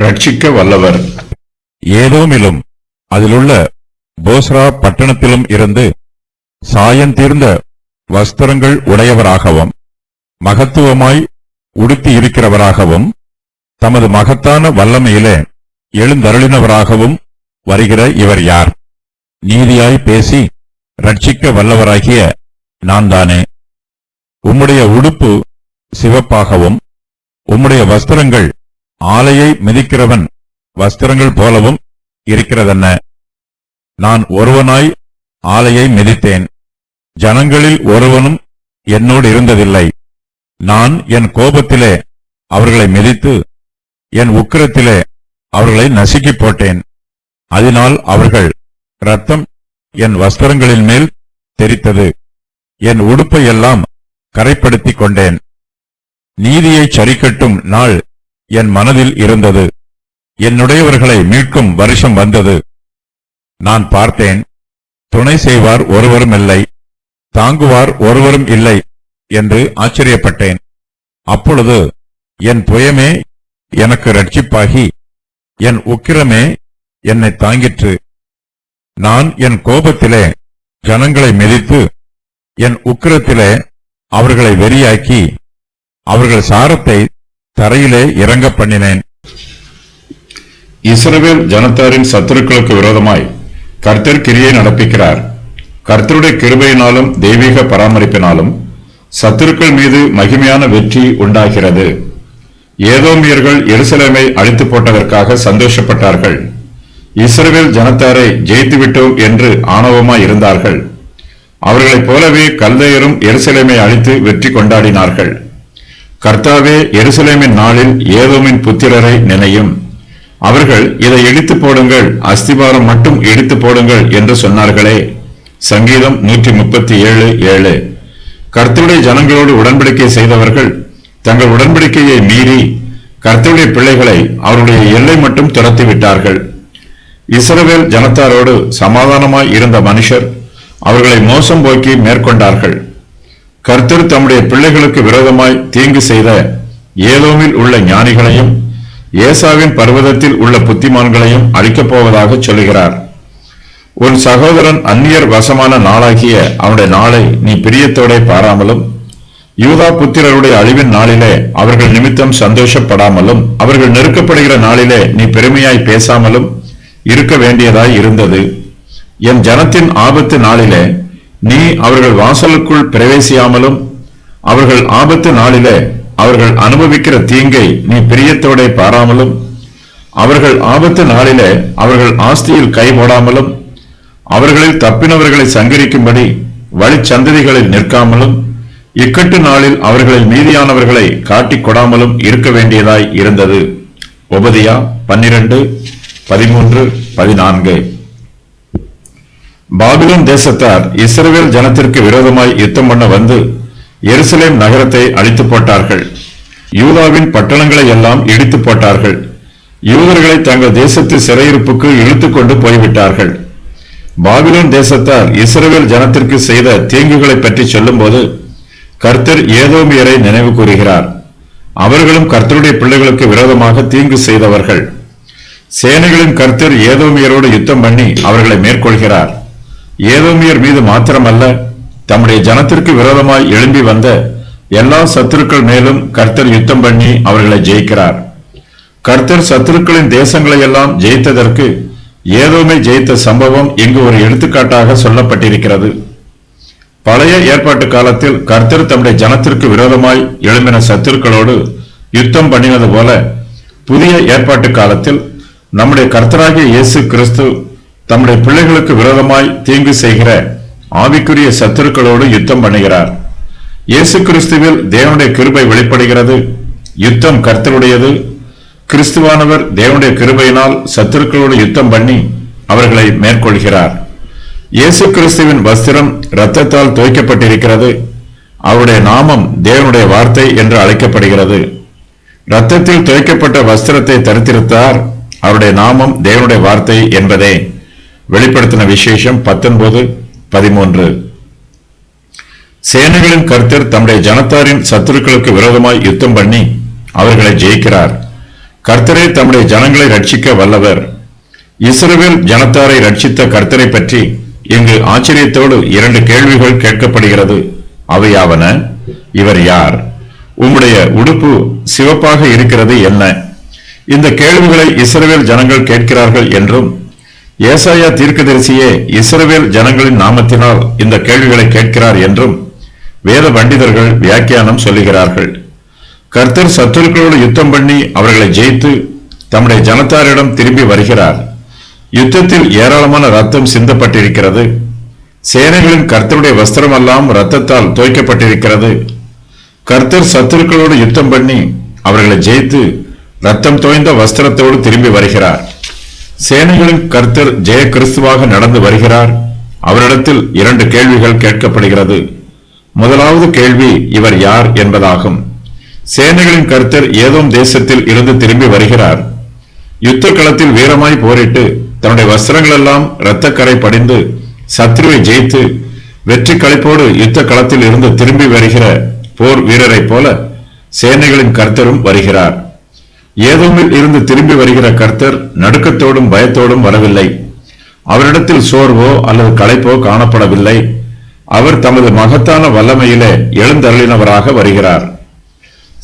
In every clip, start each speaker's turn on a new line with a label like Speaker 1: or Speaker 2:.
Speaker 1: ரட்சிக்க வல்லவர்.
Speaker 2: ஏதோமிலும் அதிலுள்ள போஸ்ரா பட்டணத்திலும் இருந்து சாயந்தீர்ந்த வஸ்திரங்கள் உடையவராகவும் மகத்துவமாய் உடுத்தி இருக்கிறவராகவும் தமது மகத்தான வல்லமையிலே எழுந்தருளினவராகவும் வருகிற இவர் யார்? நீதியாய் பேசி ரட்சிக்க வல்லவராகிய நான் தானே. உம்முடைய உடுப்பு சிவப்பாகவும் உம்முடைய வஸ்திரங்கள் ஆலையை மிதிக்கிறவன் வஸ்திரங்கள் போலவும் இருக்கிறதென்ன? நான் ஒருவனாய் ஆலையை மிதித்தேன், ஜனங்களில் ஒருவனும் என்னோடு இருந்ததில்லை. நான் என் கோபத்திலே அவர்களை மிதித்து என் உக்கிரத்திலே அவர்களை நசுக்கி போட்டேன். அதனால் அவர்கள் இரத்தம் என் வஸ்திரங்களின் மேல் தெரித்தது. என் உடுப்பை எல்லாம் கரைப்படுத்திக் கொண்டேன். நீதியை சரிக்கட்டும் நாள் என் மனதில் இருந்தது. என்னுடையவர்களை மீட்கும் வருஷம் வந்தது. நான் பார்த்தேன், துணை செய்வார் ஒருவரும் இல்லை, தாங்குவார் ஒருவரும் இல்லை என்று ஆச்சரியப்பட்டேன். அப்பொழுது என் புயமே எனக்கு இரட்சிப்பாகி என் உக்கிரமே என்னை தாங்கிற்று. நான் என் கோபத்திலே ஜனங்களை மிதித்து என் உக்கிரத்திலே அவர்களை வெறியாக்கி அவர்கள் சாரத்தை தரையிலே இறங்க பண்ணினேன்.
Speaker 1: இஸ்ரவேல் ஜனத்தாரின் சத்துருக்களுக்கு விரோதமாய் கர்த்தர் கிரியை நடப்பிக்கிறார். கர்த்தருடைய கிருபையினாலும் தெய்வீக பராமரிப்பினாலும் சத்துருக்கள் மீது மகிமையான வெற்றி உண்டாகிறது. ஏதோமியர்கள் எருசலேமை அழித்து போட்டதற்காக சந்தோஷப்பட்டார்கள். இஸ்ரவேல் ஜனத்தாரை ஜெயித்துவிட்டோம் என்று ஆணவமாய் இருந்தார்கள். அவர்களைப் போலவே கல்தையரும் எருசலேமை அழித்து வெற்றி கொண்டாடினார்கள். கர்த்தாவே எருசலேமின் நாளில் ஏதோமின் புத்திரரை நினையும். அவர்கள் இதை இடித்து போடுங்கள், அஸ்திபாரம் மட்டும் இடித்து போடுங்கள் என்று சொன்னார்களே. சங்கீதம் 137:7. கர்த்தருடைய ஜனங்களோடு உடன்படிக்கை செய்தவர்கள் தங்கள் உடன்படிக்கையை மீறி கர்த்தருடைய பிள்ளைகளை அவருடைய எல்லை மட்டும் துரத்தி விட்டார்கள். இஸ்ரவேல் ஜனத்தாரோடு சமாதானமாய் இருந்த மனுஷர் அவர்களை மோசம் போக்கி மேற்கொண்டார்கள். கர்த்தர் தம்முடைய பிள்ளைகளுக்கு விரோதமாய் தீங்கு செய்த ஏதோமில் உள்ள ஞானிகளையும் ஏசாவின் பர்வதத்தில் உள்ள புத்திமான்களையும் அழிக்கப் போவதாக சொல்லுகிறார். உன் சகோதரன் அந்நியர் வசமான நாளாகிய அவனுடைய நாளை நீ பிரியத்தோட பாராமலும் யூதா புத்திரருடைய அழிவின் நாளிலே அவர்கள் நிமித்தம் சந்தோஷப்படாமலும் அவர்கள் நெருக்கப்படுகிற நாளிலே நீ பெருமையாய் பேசாமலும் இருக்க வேண்டியதாய் இருந்தது. என் ஜனத்தின் ஆபத்து நாளிலே நீ அவர்கள் வாசலுக்குள் பிரவேசியாமலும் அவர்கள் ஆபத்து நாளிலே அவர்கள் அனுபவிக்கிற தீங்கை நீ பிரியத்தோட பாராமலும் அவர்கள் ஆபத்து நாளிலே அவர்கள் ஆஸ்தியில் கை போடாமலும் அவர்களில் தப்பினவர்களை சங்கரிக்கும்படி வழிச்சந்ததிகளில் நிற்காமலும் இக்கட்டு நாளில் அவர்களில் மீதியானவர்களை காட்டிக் கொடாமலும் இருக்க வேண்டியதாய் இருந்தது. ஒபதியா 12:13-14. பாபிலோன் தேசத்தார் இஸ்ரவேல் ஜனத்திற்கு விரோதமாய் யுத்தம் பண்ண வந்து எருசலேம் நகரத்தை அழித்து போட்டார்கள். யூதாவின் பட்டணங்களை எல்லாம் இடித்து போட்டார்கள். யூதர்களை தங்கள் தேசத்து சிறையிருப்புக்கு இழுத்துக் கொண்டு போய்விட்டார்கள். பாபிலோன் தேசத்தார் இஸ்ரவேல் ஜனத்திற்கு செய்த தீங்குகளை பற்றி சொல்லும் போது கர்த்தர் ஏதோமியரை நினைவு கூறுகிறார். அவர்களும் கர்த்தருடைய பிள்ளைகளுக்கு விரோதமாக தீங்கு செய்தவர்கள். சேனைகளின் கர்த்தர் ஏதோமியரோடு யுத்தம் பண்ணி அவர்களை மேற்கொள்கிறார். ஏதோமியர் மீது மாத்திரமல்ல, தம்முடைய ஜனத்திற்கு விரோதமாய் எழும்பி வந்த எல்லா சத்துருக்கள் மேலும் கர்த்தர் யுத்தம் பண்ணி அவர்களை ஜெயிக்கிறார். கர்த்தர் சத்துருக்களின் தேசங்களை எல்லாம் ஜெயித்ததற்கு ஏதோமை ஜெயித்த சம்பவம் இங்கு ஒரு எடுத்துக்காட்டாக சொல்லப்பட்டிருக்கிறது. பழைய ஏற்பாட்டு காலத்தில் கர்த்தர் தம்முடைய ஜனத்திற்கு விரோதமாய் எழும்பின சத்துருக்களோடு யுத்தம் பண்ணினது போல புதிய ஏற்பாட்டு காலத்தில் நம்முடைய கர்த்தராகிய இயேசு கிறிஸ்து தம்முடைய பிள்ளைகளுக்கு விரோதமாய் தீங்கு செய்கிற ஆவிக்குரிய சத்துருக்களோடு யுத்தம் பண்ணுகிறார். இயேசு கிறிஸ்துவில் தேவனுடைய கிருபை வெளிப்படுகிறது. யுத்தம் கர்த்தருடையது. கிறிஸ்துவானவர் தேவனுடைய கிருபையினால் சத்துருக்களோடு யுத்தம் பண்ணி அவர்களை மேற்கொள்கிறார். இயேசு கிறிஸ்துவின் வஸ்திரம் இரத்தத்தால் துவைக்கப்பட்டிருக்கிறது. அவருடைய நாமம் தேவனுடைய வார்த்தை என்று அழைக்கப்படுகிறது. இரத்தத்தில் துவைக்கப்பட்ட வஸ்திரத்தை தரித்திருத்தார். அவருடைய நாமம் தேவனுடைய வார்த்தை என்பதே. வெளிப்படுத்தின விசேஷம் 19:13. சேனைகளின் கர்த்தர் தம்முடைய ஜனத்தாரின் சத்துருக்களுக்கு விரோதமாய் யுத்தம் பண்ணி அவர்களை ஜெயிக்கிறார். கர்த்தரே தம்முடைய ஜனங்களை ரட்சிக்க வல்லவர். இஸ்ரவேல் ஜனத்தாரை ரட்சித்த கர்த்தரை பற்றி இங்கு ஆச்சரியத்தோடு 2 கேள்விகள் கேட்கப்படுகிறது. அவையாவன: இவர் யார்? உம்முடைய உடுப்பு சிவப்பாக இருக்கிறது என்ன? இந்த கேள்விகளை இஸ்ரவேல் ஜனங்கள் கேட்கிறார்கள் என்றும், ஏசாயா தீர்க்கதரிசியே இஸ்ரவேல் ஜனங்களின் நாமத்தினால் இந்த கேள்விகளை கேட்கிறார் என்றும் வேத பண்டிதர்கள் வியாக்கியானம் சொல்லுகிறார்கள். கர்த்தர் சத்துருக்களோடு யுத்தம் பண்ணி அவர்களை ஜெயித்து தம்முடைய ஜனத்தாரிடம் திரும்பி வருகிறார். யுத்தத்தில் ஏராளமான ரத்தம் சிந்தப்பட்டிருக்கிறது. சேனைகளின் கர்த்தருடைய வஸ்திரமெல்லாம் இரத்தத்தால் தோய்க்கப்பட்டிருக்கிறது. கர்த்தர் சத்துருக்களோடு யுத்தம் பண்ணி அவர்களை ஜெயித்து ரத்தம் தோய்ந்த வஸ்திரத்தோடு திரும்பி வருகிறார். சேனைகளின் கர்த்தர் ஜெய கிறிஸ்துவாக நடந்து வருகிறார். அவரிடத்தில் 2 கேள்விகள் கேட்கப்படுகிறது. முதலாவது கேள்வி இவர் யார் என்பதாகும். சேனைகளின் கர்த்தர் ஏதோம் தேசத்தில் இருந்து திரும்பி வருகிறார். யுத்த களத்தில் வீரமாய் போரிட்டு தன்னுடைய வஸ்திரங்கள் எல்லாம் இரத்தக்கரை படிந்து சத்ருவை ஜெயித்து வெற்றி களிப்போடு யுத்த களத்தில் இருந்து திரும்பி வருகிற போர் வீரரை போல சேனைகளின் கர்த்தரும் வருகிறார். ஏதோமில் இருந்து திரும்பி வருகிற கர்த்தர் நடுக்கத்தோடும் பயத்தோடும் வரவில்லை. அவரிடத்தில் சோர்வோ அல்லது களைப்போ காணப்படவில்லை. அவர் தமது மகத்தான வல்லமையிலே எழுந்தருளினவராக வருகிறார்.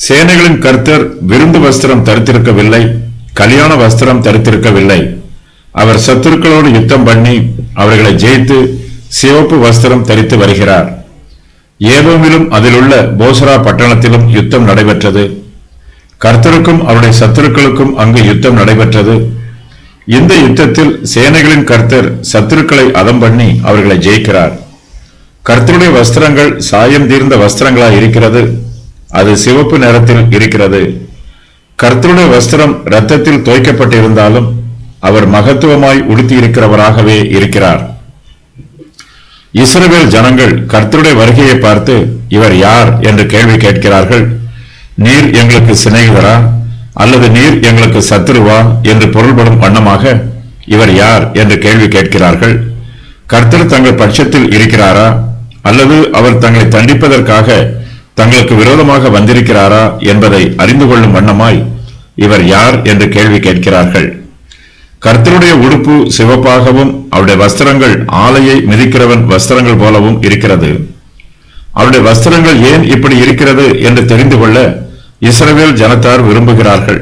Speaker 1: சேனைகளின் கர்த்தர் விருந்து வஸ்திரம் தரித்திருக்கவில்லை, கல்யாண வஸ்திரம் தரித்திருக்கவில்லை. அவர் சத்துருக்களோடு யுத்தம் பண்ணி அவர்களை ஜெயித்து சிவப்பு வஸ்திரம் தரித்து வருகிறார். ஏதோமிலும் அதிலுள்ள போசரா பட்டணத்திலும் யுத்தம் நடைபெற்றது. கர்த்தருக்கும் அவருடைய சத்துருக்களுக்கும் அங்கு யுத்தம் நடைபெற்றது. இந்த யுத்தத்தில் சேனைகளின் கர்த்தர் சத்துருக்களை அதம் பண்ணி அவர்களை ஜெயிக்கிறார். கர்த்தருடைய வஸ்திரங்கள் சாயம் தீர்ந்த வஸ்திரங்களாய் இருக்கிறது. அது சிவப்பு நிறத்தில் இருக்கிறது. கர்த்தருடைய வஸ்திரம் இரத்தத்தில் தோய்க்கப்பட்டிருந்தாலும் அவர் மகத்துவமாய் உடுத்தியிருக்கிறவராகவே இருக்கிறார். இஸ்ரவேல் ஜனங்கள் கர்த்தருடைய வருகையை பார்த்து இவர் யார் என்று கேள்வி கேட்கிறார்கள். நீர் எங்களுக்கு சிநேகிதரா அல்லது நீர் எங்களுக்கு சத்துருவா என்று பொருள்படும் வண்ணமாக இவர் யார் என்று கேள்வி கேட்கிறார்கள். கர்த்தர் தங்கள் பட்சத்தில் இருக்கிறாரா அல்லது அவர் தங்களை தண்டிப்பதற்காக தங்களுக்கு விரோதமாக வந்திருக்கிறாரா என்பதை அறிந்து கொள்ளும் வண்ணமாய் இவர் யார் என்று கேள்வி கேட்கிறார்கள். கர்த்தருடைய உடுப்பு சிவப்பாகவும் அவருடைய வஸ்திரங்கள் ஆலையை மிதிக்கிறவன் வஸ்திரங்கள் போலவும் இருக்கிறது. அவருடைய வஸ்திரங்கள் ஏன் இப்படி இருக்கிறது என்று தெரிந்து கொள்ள இஸ்ரவேல் ஜனத்தார் விரும்புகிறார்கள்.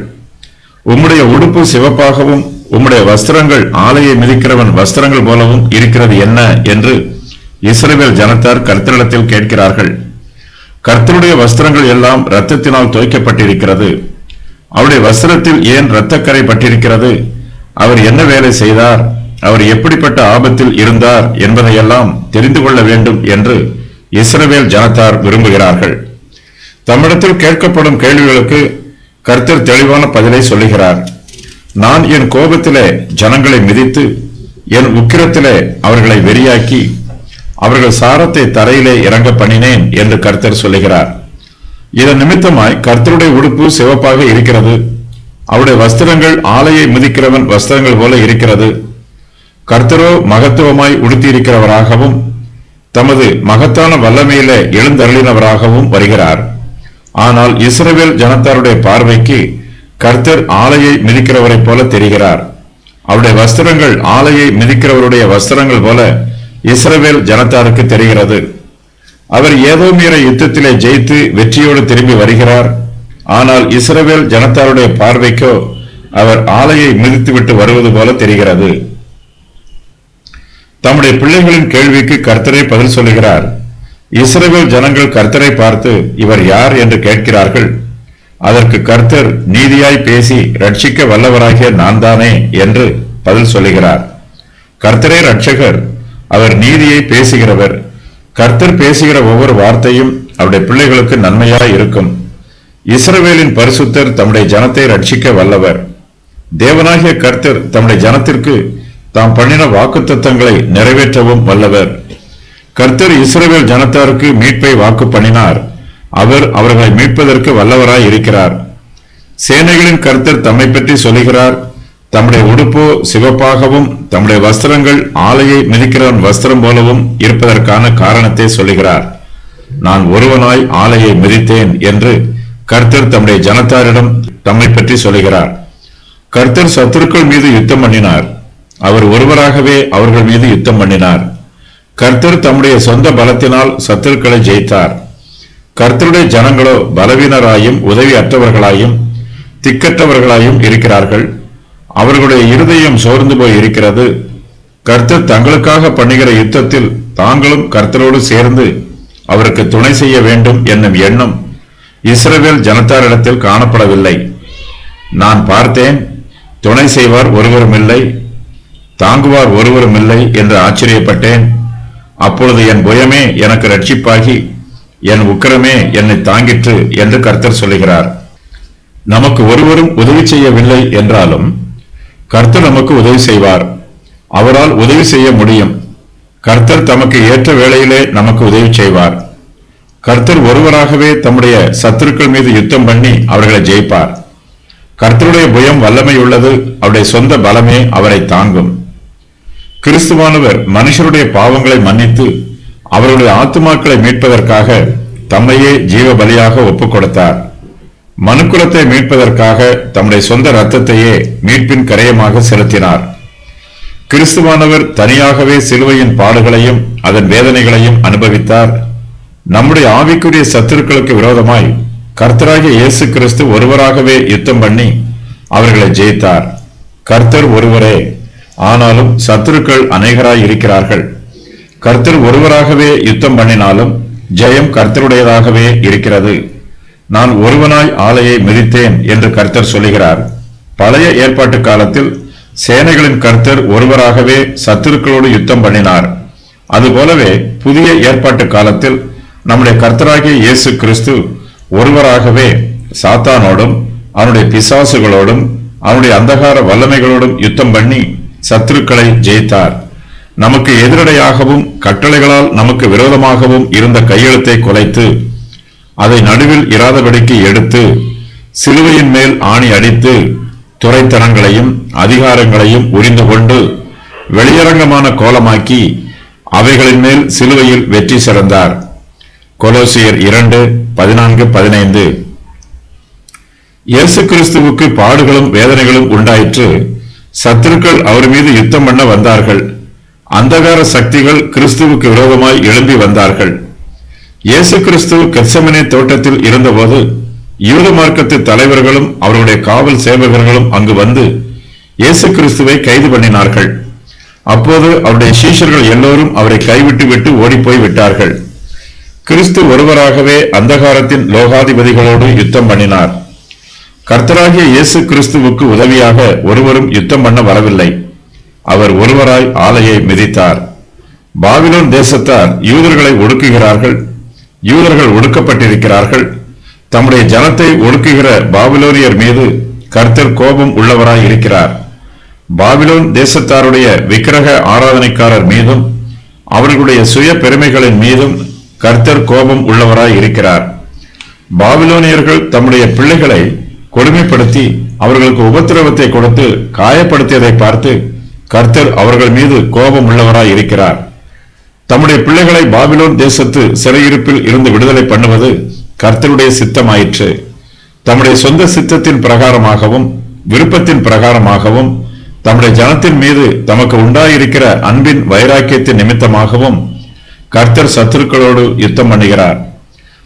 Speaker 1: உம்முடைய உடுப்பு சிவப்பாகவும் உம்முடைய வஸ்திரங்கள் ஆலையை மிதிக்கிறவன் வஸ்திரங்கள் போலவும் இருக்கிறது என்ன என்று இஸ்ரவேல் ஜனத்தார் கர்த்தரிடத்தில் கேட்கிறார்கள். கர்த்தருடைய வஸ்திரங்கள் எல்லாம் இரத்தத்தினால் தோய்க்கப்பட்டிருக்கிறது. அவருடைய வஸ்திரத்தில் ஏன் இரத்தக்கரை பட்டிருக்கிறது? அவர் என்ன வேலை செய்தார்? அவர் எப்படிப்பட்ட ஆபத்தில் இருந்தார் என்பதையெல்லாம் தெரிந்து கொள்ள வேண்டும் என்று இஸ்ரவேல் ஜனத்தார் விரும்புகிறார்கள். தம்மிடத்தில் கேட்கப்படும் கேள்விகளுக்கு கர்த்தர் தெளிவான பதிலை சொல்லுகிறார். நான் என் கோபத்திலே ஜனங்களை மிதித்து என் உக்கிரத்திலே அவர்களை வெறியாக்கி அவர்கள் சாரத்தை தரையிலே இறங்க பண்ணினேன் என்று கர்த்தர் சொல்லுகிறார். இதன் நிமித்தமாய் கர்த்தருடைய உடுப்பு சிவப்பாக இருக்கிறது. அவருடைய வஸ்திரங்கள் ஆலையை மிதிக்கிறவன் வஸ்திரங்கள் போல இருக்கிறது. கர்த்தரோ மகத்துவமாய் உடுத்தியிருக்கிறவராகவும் தமது மகத்தான வல்லமையிலே எழுந்தருளினவராகவும் வருகிறார். ஆனால் இஸ்ரவேல் ஜனத்தாருடைய பார்வைக்கு கர்த்தர் ஆலையை மிதிக்கிறவரை போல தெரிகிறார். அவருடைய வஸ்திரங்கள் ஆலையை மிதிக்கிறவருடைய வஸ்திரங்கள் போல இஸ்ரவேல் ஜனத்தாருக்கு தெரிகிறது. அவர் ஏதோமியர யுத்தத்திலே ஜெயித்து வெற்றியோடு திரும்பி வருகிறார். ஆனால் இஸ்ரவேல் ஜனத்தாருடைய பார்வைக்கோ அவர் ஆலையை மிதித்துவிட்டு வருவது போல தெரிகிறது. தம்முடைய பிள்ளைகளின் கேள்விக்கு கர்த்தரை பதில் சொல்லுகிறார். இஸ்ரவேல் ஜனங்கள் கர்த்தரை பார்த்து இவர் யார் என்று கேட்கிறார்கள். அதற்கு கர்த்தர் நீதியாய் பேசி ரட்சிக்க வல்லவராகிய நான் தானே என்று பதில் சொல்லுகிறார். கர்த்தரே ரட்சகர், அவர் நீதியை பேசுகிறவர். கர்த்தர் பேசுகிற ஒவ்வொரு வார்த்தையும் அவருடைய பிள்ளைகளுக்கு நன்மையாய் இருக்கும். இஸ்ரவேலின் பரிசுத்தர் தம்முடைய ஜனத்தை ரட்சிக்க வல்லவர். தேவனாகிய கர்த்தர் தம்முடைய ஜனத்திற்கு தாம் பண்ணின வாக்குத்தத்தங்களை நிறைவேற்றவும் வல்லவர். கர்த்தர் இஸ்ரவேல் ஜனத்தாருக்கு மீட்பை வாக்கு பண்ணினார். அவர் அவர்களை மீட்பதற்கு வல்லவராய் இருக்கிறார். சேனைகளின் கர்த்தர் தம்மை பற்றி சொல்லுகிறார். தம்முடைய உடுப்போ சிவப்பாகவும் தம்முடைய வஸ்திரங்கள் ஆலையை மிதிக்கிறவன் வஸ்திரம் போலவும் இருப்பதற்கான காரணத்தை சொல்லுகிறார். நான் ஒருவனாய் ஆலையை மிதித்தேன் என்று கர்த்தர் தம்முடைய ஜனத்தாரிடம் தம்மை பற்றி சொல்லுகிறார். கர்த்தர் சத்துருக்கள் மீது யுத்தம் பண்ணினார். அவர் ஒருவராகவே அவர்கள் மீது யுத்தம் பண்ணினார். கர்த்தர் தம்முடைய சொந்த பலத்தினால் சத்துருக்களை ஜெயித்தார். கர்த்தருடைய ஜனங்களோ பலவீனராயும் உதவி அற்றவர்களாயும் திக்கற்றவர்களாயும் இருக்கிறார்கள். அவர்களுடைய இருதயம் சோர்ந்து போய் இருக்கிறது. கர்த்தர் தங்களுக்காக பண்ணுகிற யுத்தத்தில் தாங்களும் கர்த்தரோடு சேர்ந்து அவருக்கு துணை செய்ய வேண்டும் என்னும் எண்ணம் இஸ்ரவேல் ஜனத்தாரிடத்தில் காணப்படவில்லை. நான் பார்த்தேன், துணை செய்வார் ஒருவரும் இல்லை, தாங்குவார் ஒருவரும் இல்லை என்று ஆச்சரியப்பட்டேன். அப்பொழுது என் புயமே எனக்கு ரட்சிப்பாகி என் உக்கிரமே என்னை தாங்கிற்று என்று கர்த்தர் சொல்லுகிறார். நமக்கு ஒருவரும் உதவி செய்யவில்லை என்றாலும் கர்த்தர் நமக்கு உதவி செய்வார். அவரால் உதவி செய்ய முடியும். கர்த்தர் தமக்கு ஏற்ற வேளையிலே நமக்கு உதவி செய்வார். கர்த்தர் ஒருவராகவே தம்முடைய சத்துருக்கள் மீது யுத்தம் பண்ணி அவர்களை ஜெயிப்பார். கர்த்தருடைய புயம் வல்லமை உள்ளது. அவருடைய சொந்த பலமே அவரை தாங்கும். கிறிஸ்துவானவர் மனுஷருடைய பாவங்களை மன்னித்து அவருடைய ஆத்துமாக்களை மீட்பதற்காக தம்மையே ஜீவ பலியாக ஒப்புக் கொடுத்தார். மனுக்குலத்தை மீட்பதற்காக தம்முடைய சொந்த இரத்தத்தையே மீட்பின் கரையமாக செலுத்தினார். கிறிஸ்துவானவர் தனியாகவே சிலுவையின் பாடுகளையும் அதன் வேதனைகளையும் அனுபவித்தார். நம்முடைய ஆவிக்குரிய சத்துருக்களுக்கு விரோதமாய் கர்த்தராகிய இயேசு கிறிஸ்து ஒருவராகவே யுத்தம் பண்ணி அவர்களை ஜெயித்தார். கர்த்தர் ஒருவரே, ஆனாலும் சத்துருக்கள் அநேகராய் இருக்கிறார்கள். கர்த்தர் ஒருவராகவே யுத்தம் பண்ணினாலும் ஜெயம் கர்த்தருடையதாகவே இருக்கிறது. நான் ஒருவனாய் ஆலையை மிதித்தேன் என்று கர்த்தர் சொல்லுகிறார். பழைய ஏற்பாட்டு காலத்தில் சேனைகளின் கர்த்தர் ஒருவராகவே சத்துருக்களோடு யுத்தம் பண்ணினார். அதுபோலவே புதிய ஏற்பாட்டு காலத்தில் நம்முடைய கர்த்தராகிய இயேசு கிறிஸ்து ஒருவராகவே சாத்தானோடும் அவனுடைய பிசாசுகளோடும் அவனுடைய அந்தகார வல்லமைகளோடும் யுத்தம் பண்ணி சத்துருக்களை ஜெயித்தார். நமக்கு எதிரடையாகவும் கட்டளைகளால் நமக்கு விரோதமாகவும் இருந்த கையெழுத்தை குலைத்து அதை நடுவில் இராதபடிக்கு எடுத்து சிலுவையின் மேல் ஆணி அடித்து துரைத்தனங்களையும் அதிகாரங்களையும் உரிந்து கொண்டு வெளியரங்கமான கோலமாக்கி அவைகளின் மேல் சிலுவையில் வெற்றி சிறந்தார். கொலோசியர் 2:14-15. இயேசு கிறிஸ்துவுக்கு பாடுகளும் வேதனைகளும் உண்டாயிற்று. சத்துருக்கள் அவர் மீது யுத்தம் பண்ண வந்தார்கள். அந்தகார சக்திகள் கிறிஸ்துவுக்கு விரோதமாய் எழும்பி வந்தார்கள். இயேசு கிறிஸ்து கெத்செமனே தோட்டத்தில் இருந்தபோது யூத மார்க்கத்து தலைவர்களும் அவருடைய காவல் சேவகர்களும் அங்கு வந்து இயேசு கிறிஸ்துவை கைது பண்ணினார்கள். அப்போது அவருடைய சீஷர்கள் எல்லோரும் அவரை கைவிட்டு விட்டு ஓடிப்போய் விட்டார்கள். கிறிஸ்து ஒருவராகவே அந்தகாரத்தின் லோகாதிபதிகளோடு யுத்தம் பண்ணினார். கர்த்தராகிய இயேசு கிறிஸ்துவுக்கு உதவியாக ஒருவரும் யுத்தம் பண்ண வரவில்லை. அவர் ஒருவராய் ஆலையை மிதித்தார். பாபிலோன் தேசத்தார் யூதர்களை ஒடுக்குகிறார்கள். யூதர்கள் ஒடுக்கப்பட்டிருக்கிறார்கள். தம்முடைய ஜனத்தை ஒடுக்குகிற பாபிலோனியர் மீது கர்த்தர் கோபம் உள்ளவராய் இருக்கிறார். பாபிலோன் தேசத்தாருடைய விக்கிரக ஆராதனைக்காரர் மீதும் அவர்களுடைய சுய பெருமைகளின் மீதும் கர்த்தர் கோபம் உள்ளவராய் இருக்கிறார். பாபிலோனியர்கள் தம்முடைய பிள்ளைகளை கொடுமைப்படுத்தி அவர்களுக்கு உபத்திரவத்தை கொடுத்து காயப்படுத்தியதை பார்த்து கர்த்தர் அவர்கள் மீது கோபம் உள்ளவராய் இருக்கிறார். தம்முடைய பிள்ளைகளை பாபிலோன் தேசத்து சிறையிருப்பில் இருந்து விடுதலை பண்ணுவது கர்த்தருடைய சித்தமாயிற்று. தம்முடைய சொந்த சித்தத்தின் பிரகாரமாகவும் விருப்பத்தின் பிரகாரமாகவும் தம்முடைய ஜனத்தின் மீது தமக்கு உண்டாயிருக்கிற அன்பின் வைராக்கியத்தின் நிமித்தமாகவும் கர்த்தர் சத்துருக்களோடு யுத்தம் பண்ணுகிறார்.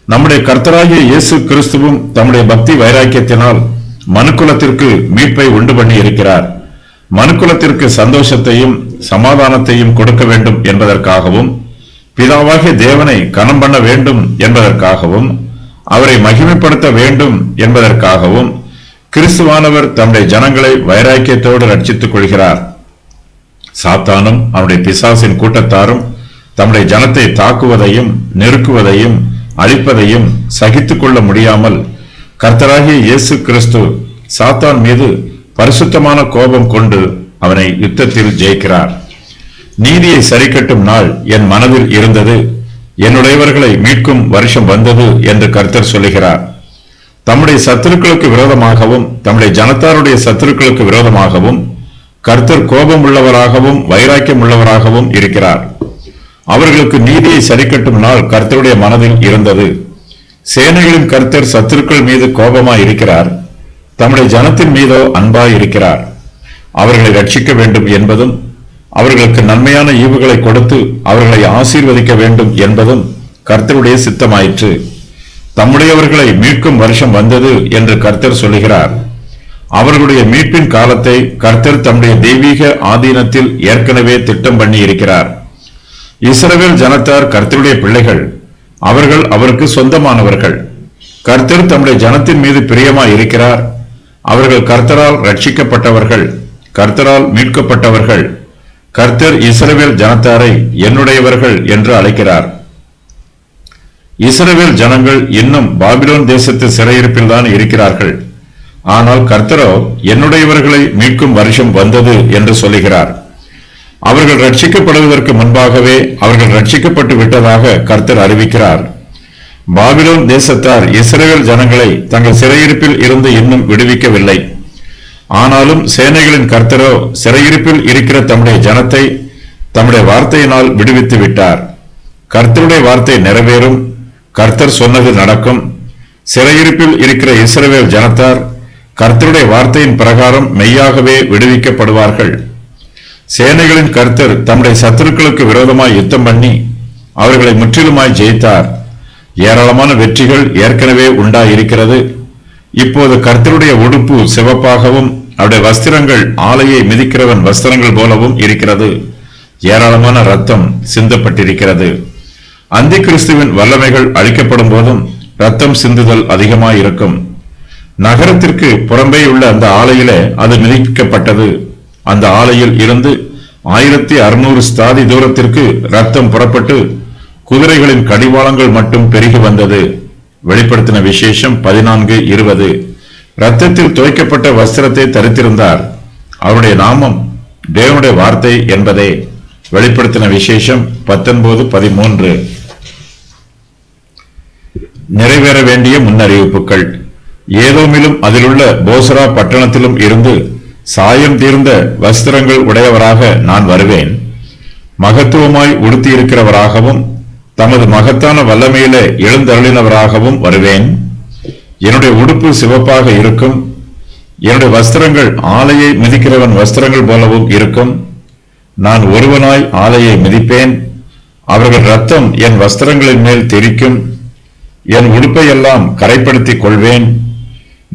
Speaker 1: நம்முடைய கர்த்தராகிய இயேசு கிறிஸ்துவும் தம்முடைய பக்தி வைராக்கியத்தினால் மனுக்குலத்திற்கு மீட்பை உண்டு பண்ணி இருக்கிறார். மனுக்குலத்திற்கு சந்தோஷத்தையும் சமாதானத்தையும் கொடுக்க வேண்டும் என்பதற்காகவும் பிதாவாகிய தேவனை கனம் பண்ண வேண்டும் என்பதற்காகவும் அவரை மகிமைப்படுத்த வேண்டும் என்பதற்காகவும் கிறிஸ்துவானவர் தம்முடைய ஜனங்களை வைராக்கியத்தோடு ரட்சித்துக் கொள்கிறார். சாத்தானும் அவனுடைய பிசாசின் கூட்டத்தாரும் தம்முடைய ஜனத்தை தாக்குவதையும் நெருக்குவதையும் அழிப்பதையும் சகித்துக் கொள்ள முடியாமல் கர்த்தராகிய இயேசு கிறிஸ்து சாத்தான் மீது பரிசுத்தமான கோபம் கொண்டு அவனை யுத்தத்தில் ஜெயிக்கிறார். நீதியை சரிக்கட்டும் நாள் என் மனதில் இருந்தது, என்னுடையவர்களை மீட்கும் வருஷம் வந்தது என்று கர்த்தர் சொல்லுகிறார். தம்முடைய சத்துருக்களுக்கு விரோதமாகவும் தம்முடைய ஜனத்தாருடைய சத்துருக்களுக்கு விரோதமாகவும் கர்த்தர் கோபம் உள்ளவராகவும் வைராக்கியம் உள்ளவராகவும் இருக்கிறார். அவர்களுக்கு நீதியை சரிக்கட்டும் நாள் கர்த்தருடைய மனதில் இருந்தது. சேனைகளின் கர்த்தர் சத்துருக்கள் மீது கோபமாய் இருக்கிறார். தம்முடைய ஜனத்தின் மீதோ அன்பாயிருக்கிறார். அவர்களை ரட்சிக்க வேண்டும் என்பதும் அவர்களுக்கு நன்மையான ஈவுகளை கொடுத்து அவர்களை ஆசீர்வதிக்க வேண்டும் என்பதும் கர்த்தருடைய சித்தமாயிற்று. தம்முடையவர்களை மீட்கும் வருஷம் வந்தது என்று கர்த்தர் சொல்லுகிறார். அவர்களுடைய மீட்பின் காலத்தை கர்த்தர் தம்முடைய தெய்வீக ஆதீனத்தில் ஏற்கனவே திட்டம் பண்ணி இருக்கிறார். இஸ்ரவேல் ஜனத்தார் கர்த்தருடைய பிள்ளைகள். அவர்கள் அவருக்கு சொந்தமானவர்கள். கர்த்தர் தம்முடைய ஜனத்தின் மீது பிரியமாய் இருக்கிறார். அவர்கள் கர்த்தரால் ரட்சிக்கப்பட்டவர்கள், கர்த்தரால் மீட்கப்பட்டவர்கள். கர்த்தர் இஸ்ரவேல் ஜனத்தாரை என்னுடையவர்கள் என்று அழைக்கிறார். இஸ்ரவேல் ஜனங்கள் இன்னும் பாபிலோன் தேசத்து சிறையிருப்பில் தான் இருக்கிறார்கள். ஆனால் கர்த்தரோ என்னுடையவர்களை மீட்கும் வருஷம் வந்தது என்று சொல்லுகிறார். அவர்கள் ரட்சிக்கப்படுவதற்கு முன்பாகவே அவர்கள் ரட்சிக்கப்பட்டு விட்டதாக கர்த்தர் அறிவிக்கிறார். பாபிலோன் தேசத்தார் இஸ்ரவேல் ஜனங்களை தங்கள் சிறையிருப்பில் இருந்து இன்னும் விடுவிக்கவில்லை. ஆனாலும் சேனைகளின் கர்த்தரோ சிறையிருப்பில் இருக்கிற தம்முடைய ஜனத்தை தம்முடைய வார்த்தையினால் விடுவித்து விட்டார். கர்த்தருடைய வார்த்தை நிறைவேறும். கர்த்தர் சொன்னது நடக்கும். சிறையிருப்பில் இருக்கிற இஸ்ரவேல் ஜனத்தார் கர்த்தருடைய வார்த்தையின் பிரகாரம் மெய்யாகவே விடுவிக்கப்படுவார்கள். சேனைகளின் கர்த்தர் தம்முடைய சத்துருக்களுக்கு விரோதமாய் யுத்தம் பண்ணி அவர்களை முற்றிலுமாய் ஜெயித்தார். ஏராளமான வெற்றிகள் ஏற்கனவே உண்டாயிருக்கிறது. இப்போது கர்த்தருடைய உடுப்பு சிவப்பாகவும் அவருடைய வஸ்திரங்கள் ஆலையை மிதிக்கிறவன் வஸ்திரங்கள் போலவும் இருக்கிறது. ஏராளமான ரத்தம் சிந்தப்பட்டிருக்கிறது. அந்தி கிறிஸ்துவின் வல்லமைகள் அழிக்கப்படும் போதும் ரத்தம் சிந்துதல் அதிகமாயிருக்கும். நகரத்திற்கு புறம்பே உள்ள அந்த ஆலையிலே அது மிதிக்கப்பட்டது. அந்த ஆலையில் இருந்து 1600 ஸ்தாதி தூரத்திற்கு ரத்தம் புறப்பட்டு குதிரைகளின் கடிவாளங்கள் மட்டும் பெருகி வந்தது. வெளிப்படுத்தின விசேஷம் 14:20. ரத்தத்தில் துவைக்கப்பட்ட வஸ்திரத்தை தரித்திருந்தார். அவருடைய நாமம் தேவனுடைய வார்த்தை என்பதே. வெளிப்படுத்தின விசேஷம் 19:13. நிறைவேற வேண்டிய முன்னறிவிப்புகள். ஏதோமிலும் அதிலுள்ள போசரா பட்டணத்திலும் இருந்து சாயம் தீர்ந்த வஸ்திரங்கள் உடையவராக நான் வருவேன். மகத்துவமாய் உடுத்தியிருக்கிறவராகவும் தமது மகத்தான வல்லமையிலே எழுந்தருளினவராகவும் வருவேன். என்னுடைய உடுப்பு சிவப்பாக இருக்கும். என்னுடைய வஸ்திரங்கள் ஆலையை மிதிக்கிறவன் வஸ்திரங்கள் போலவும் இருக்கும். நான் ஒருவனாய் ஆலையை மிதிப்பேன். அவர்கள் ரத்தம் என் வஸ்திரங்களின் மேல் தெரிக்கும். என் உடுப்பையெல்லாம் கரைப்படுத்திக் கொள்வேன்.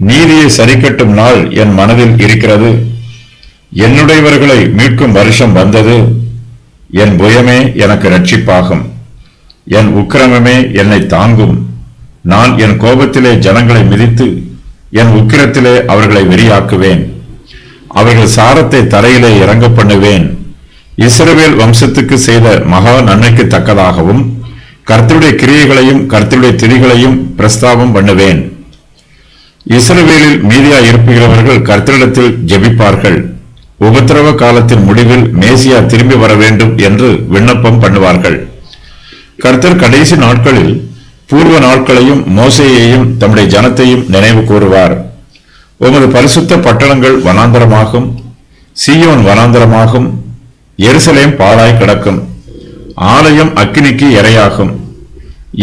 Speaker 1: நீதியை சரிக்கட்டும் நாள் என் மனதில் இருக்கிறது. என்னுடையவர்களை மீட்கும் வருஷம் வந்தது. என் புயமே எனக்கு ரட்சிப்பாகும். என் உக்கிரமமே என்னை தாங்கும். நான் என் கோபத்திலே ஜனங்களை மிதித்து என் உக்கிரத்திலே அவர்களை வெறியாக்குவேன். அவர்கள் சாரத்தை தரையிலே இறங்க பண்ணுவேன். இஸ்ரவேல் வம்சத்துக்கு செய்த மகா நன்மைக்கு தக்கதாகவும் கர்த்தருடைய கிரியைகளையும் கர்த்தருடைய திதிகளையும் பிரஸ்தாபம் பண்ணுவேன். இஸ்ரவேலில் மீதியா இருப்புகிறவர்கள் கர்த்தரிடத்தில் ஜெபிப்பார்கள். உபத்திரவ காலத்தின் முடிவில் மேசியா திரும்பி வர வேண்டும் என்று விண்ணப்பம் பண்ணுவார்கள். கர்த்தர் கடைசி நாட்களில் பூர்வ நாட்களையும் மோசேயையும் தம்முடைய ஜனத்தையும் நினைவு கூறுவார். உமது பரிசுத்த பட்டணங்கள் வனாந்தரமாகும். சீயோன் வனாந்தரமாகும். எருசலேம் பாழாய் கிடக்கும். ஆலயம் அக்கினிக்கு இரையாகும்.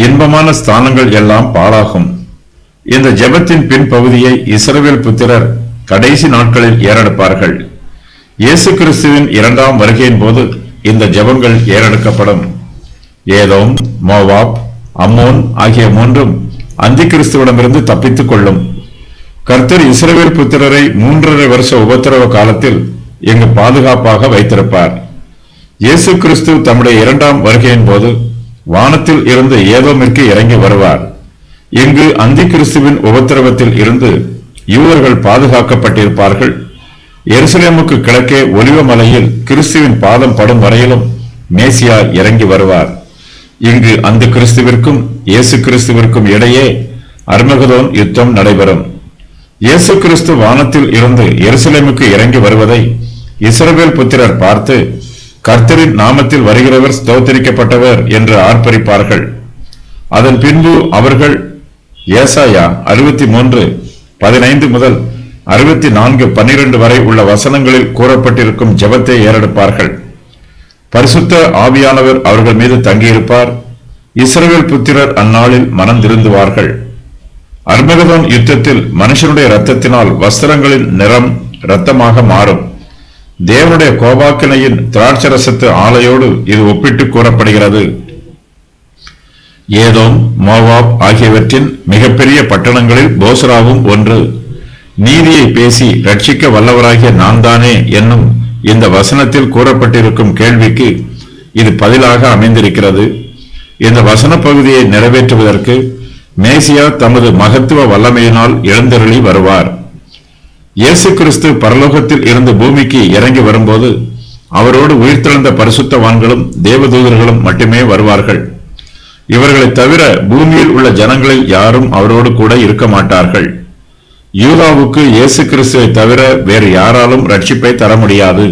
Speaker 1: இன்பமான ஸ்தானங்கள் எல்லாம் பாழாகும். இந்த ஜெபத்தின் பின் பகுதியை இஸ்ரவேல் புத்திரர் கடைசி நாட்களில் ஏறெடுப்பார்கள். இயேசு கிறிஸ்துவின் 2ஆம் வருகையின் போது இந்த ஜெபங்கள் ஏறெடுக்கப்படும். ஏதோம், மோவாப், அம்மோன் ஆகிய மூன்றும் அந்தி கிறிஸ்துவிடமிருந்து தப்பித்துக் கொள்ளும். கர்த்தர் இஸ்ரவேல் புத்திரரை 3½ வருஷ உபத்திரவ காலத்தில் இங்கு பாதுகாப்பாக வைத்திருப்பார். இயேசு கிறிஸ்து தம்முடைய 2ஆம் வருகையின் போது வானத்தில் இருந்து ஏதோமிற்கு இறங்கி வருவார். இங்கு அந்தி கிறிஸ்துவின் உபத்திரவத்தில் இருந்து யூதர்கள் பாதுகாக்கப்பட்டிருப்பார்கள். எருசலேமுக்கு கிழக்கே ஒலிவ மலையில் கிறிஸ்துவின் பாதம் படும் வரையிலும் மேசியா இறங்கி வருவார். இங்கு அந்த கிறிஸ்துவிற்கும் இயேசு கிறிஸ்துவிற்கும் இடையே அர்மகதோன் யுத்தம் நடைபெறும். இயேசு கிறிஸ்து வானத்தில் இருந்து எருசலேமுக்கு இறங்கி வருவதை இஸ்ரவேல் புத்திரர் பார்த்து கர்த்தரின் நாமத்தில் வருகிறவர் ஸ்தோத்திரிக்கப்பட்டவர் என்று ஆர்ப்பரிப்பார்கள். அதன் பின்பு அவர்கள் ஏசாயா 63:15 முதல் 64:12 வரை உள்ள வசனங்களில் கூறப்பட்டிருக்கும் ஜெபத்தை ஏறெடுப்பார்கள். பரிசுத்த ஆவியானவர் அவர்கள் மீது தங்கியிருப்பார். இஸ்ரவேல் புத்திரர் அந்நாளில் மனம் திருந்துவார்கள். அர்மகதோன் யுத்தத்தில் மனுஷனுடைய இரத்தத்தினால் வஸ்திரங்களின் நிறம் இரத்தமாக மாறும். தேவனுடைய கோபாக்கினையின் திராட்சரசத்து ஆலையோடு இது ஒப்பிட்டு கூறப்படுகிறது. ஏதோம், மோவாப் ஆகியவற்றின் மிகப்பெரிய பட்டணங்களில் போஸ்ராவும் ஒன்று. நீதியை பேசி ரட்சிக்க வல்லவராகிய நான் தானே என்னும் இந்த வசனத்தில் கூறப்பட்டிருக்கும் கேள்விக்கு இது பதிலாக அமைந்திருக்கிறது. இந்த வசன பகுதியை நிறைவேற்றுவதற்கு மேசியா தமது மகத்துவ வல்லமையினால் எழுந்தருளி வருவார். இயேசு கிறிஸ்து பரலோகத்தில் இருந்து பூமிக்கு இறங்கி வரும்போது அவரோடு உயிர்த்தெழுந்த பரிசுத்தவான்களும் தேவதூதர்களும் மட்டுமே வருவார்கள். இவர்களை தவிர பூமியில் உள்ள ஜனங்களில் யாரும் அவரோடு கூட இருக்க மாட்டார்கள். யூதாவுக்கு இயேசு கிறிஸ்துவை தவிர வேறு யாராலும் ரட்சிப்பை தர முடியாது.